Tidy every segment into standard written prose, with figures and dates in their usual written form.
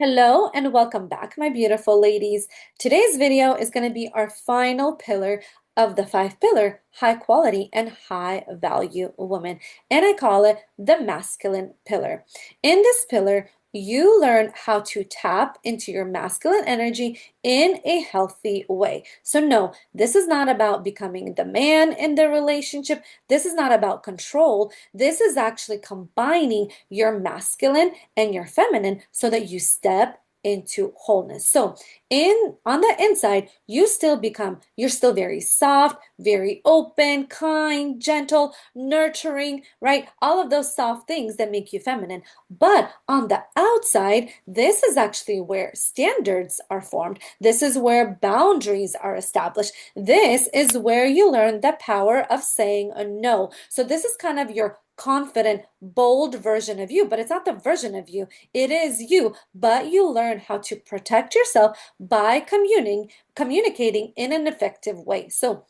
Hello and welcome back, my beautiful ladies. Today's video is going to be our final pillar of the five pillar, high quality and high value woman. And I call it the masculine pillar. In this pillar, you learn how to tap into your masculine energy in a healthy way. So no, this is not about becoming the man in the relationship. This is not about control. This is actually combining your masculine and your feminine so that you step into wholeness. So in on the inside, you're still very soft, very open, kind, gentle, nurturing, right? All of those soft things that make you feminine. But on the outside, this is actually where standards are formed. This is where boundaries are established. This is where you learn the power of saying a no. So this is kind of your confident, bold version of you, but it's not the version of you. It is you, but you learn how to protect yourself by communicating in an effective way. So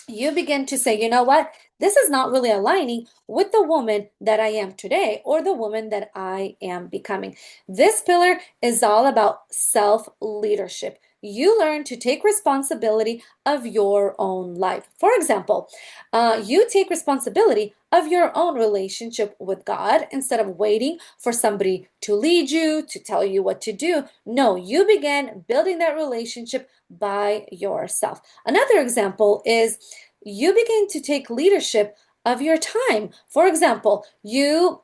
you begin to say, you know what? This is not really aligning with the woman that I am today or the woman that I am becoming. This pillar is all about self-leadership. You learn to take responsibility of your own life. For example, you take responsibility of your own relationship with God instead of waiting for somebody to lead you, to tell you what to do. No, you begin building that relationship by yourself. Another example is you begin to take leadership of your time. For example, you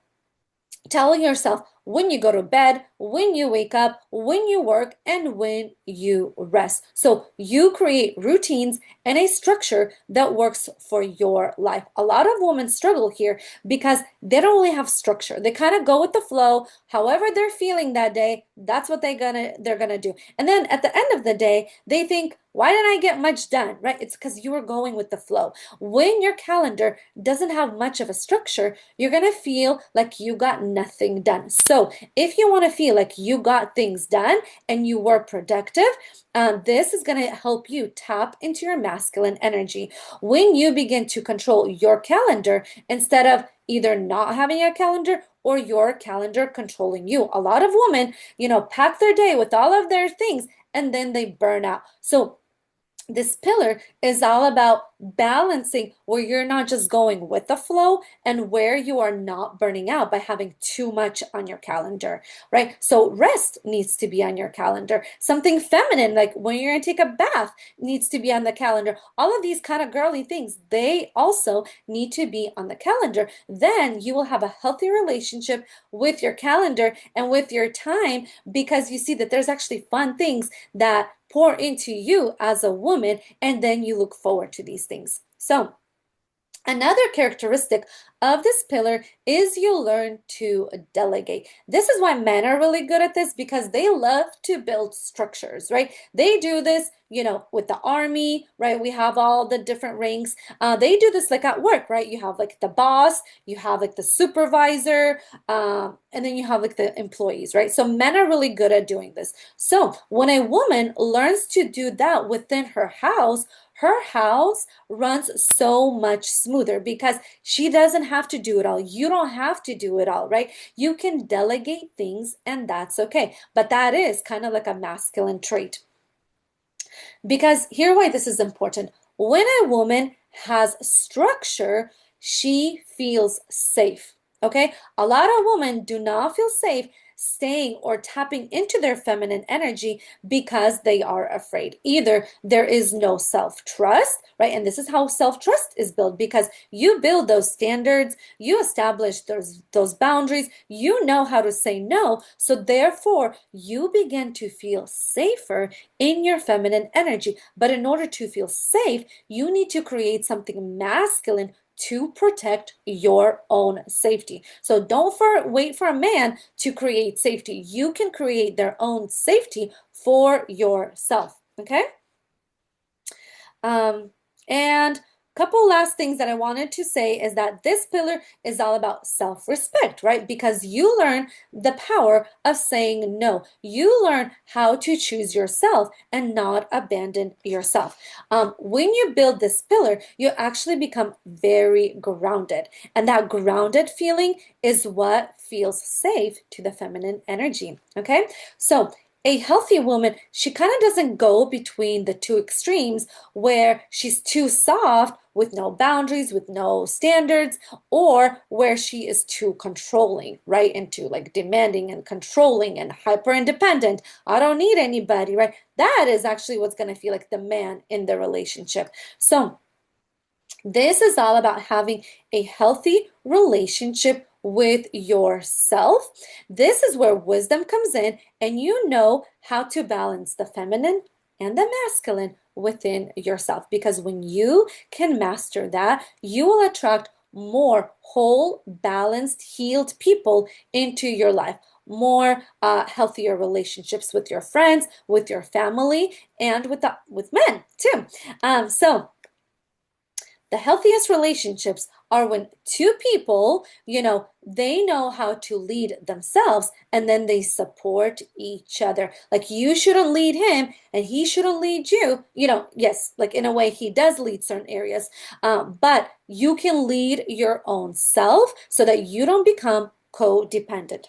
telling yourself when you go to bed, when you wake up, when you work, and when you rest. So you create routines and a structure that works for your life. A lot of women struggle here because they don't really have structure. They kind of go with the flow. However they're feeling that day, that's what they're gonna do. And then at the end of the day, they think, why didn't I get much done? Right? It's because you were going with the flow. When your calendar doesn't have much of a structure, you're gonna feel like you got nothing done. So if you want to feel like you got things done and you were productive, this is going to help you tap into your masculine energy. When you begin to control your calendar instead of either not having a calendar or your calendar controlling you. A lot of women, pack their day with all of their things and then they burn out. So this pillar is all about balancing where you're not just going with the flow and where you are not burning out by having too much on your calendar, right? So rest needs to be on your calendar. Something feminine, like when you're going to take a bath, needs to be on the calendar. All of these kind of girly things, they also need to be on the calendar. Then you will have a healthy relationship with your calendar and with your time because you see that there's actually fun things that pour into you as a woman, and then you look forward to these things. So, another characteristic of this pillar is you learn to delegate. This is why men are really good at this because they love to build structures, right? They do this, with the army, right? We have all the different ranks. They do this like at work, right? You have like the boss, you have like the supervisor, and then you have like the employees, right? So men are really good at doing this. So when a woman learns to do that within her house runs so much smoother because she doesn't have to do it all. You don't have to do it all, right? You can delegate things and that's okay. But that is kind of like a masculine trait. Because here why this is important. When a woman has structure, she feels safe. Okay? A lot of women do not feel safe staying or tapping into their feminine energy because they are afraid. Either there is no self-trust, right? And this is how self-trust is built because you build those standards, you establish those boundaries, you know how to say no, so therefore you begin to feel safer in your feminine energy. But in order to feel safe, you need to create something masculine to protect your own safety. So don't wait for a man to create safety. You can create their own safety for yourself. Okay? And couple last things that I wanted to say is that this pillar is all about self-respect, right? Because you learn the power of saying no. You learn how to choose yourself and not abandon yourself. When you build this pillar, you actually become very grounded. And that grounded feeling is what feels safe to the feminine energy. Okay? So a healthy woman, she kind of doesn't go between the two extremes where she's too soft with no boundaries, with no standards, or where she is too controlling, right? Into like demanding and controlling and hyper independent. I don't need anybody, right? That is actually what's going to feel like the man in the relationship. So, this is all about having a healthy relationship with yourself. This is where wisdom comes in, and you know how to balance the feminine and the masculine within yourself. Because when you can master that, you will attract more whole, balanced, healed people into your life. More healthier relationships with your friends, with your family, and with men too. So the healthiest relationships are when two people, they know how to lead themselves and then they support each other. Like you shouldn't lead him and he shouldn't lead you. Yes, like in a way he does lead certain areas, but you can lead your own self so that you don't become codependent.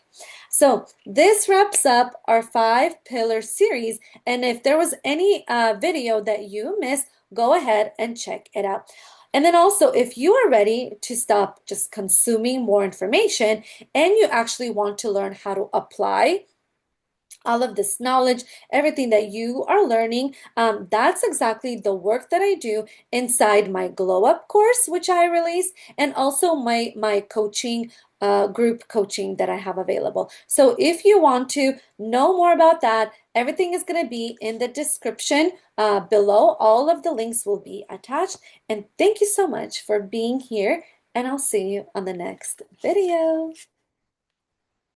So this wraps up our 5 pillar series. And if there was any video that you missed, go ahead and check it out. And then also, if you are ready to stop just consuming more information and you actually want to learn how to apply all of this knowledge, everything that you are learning, that's exactly the work that I do inside my Glow Up course, which I release, and also my coaching group coaching that I have available. So if you want to know more about that, everything is going to be in the description below. All of the links will be attached. And thank you so much for being here, and I'll see you on the next video.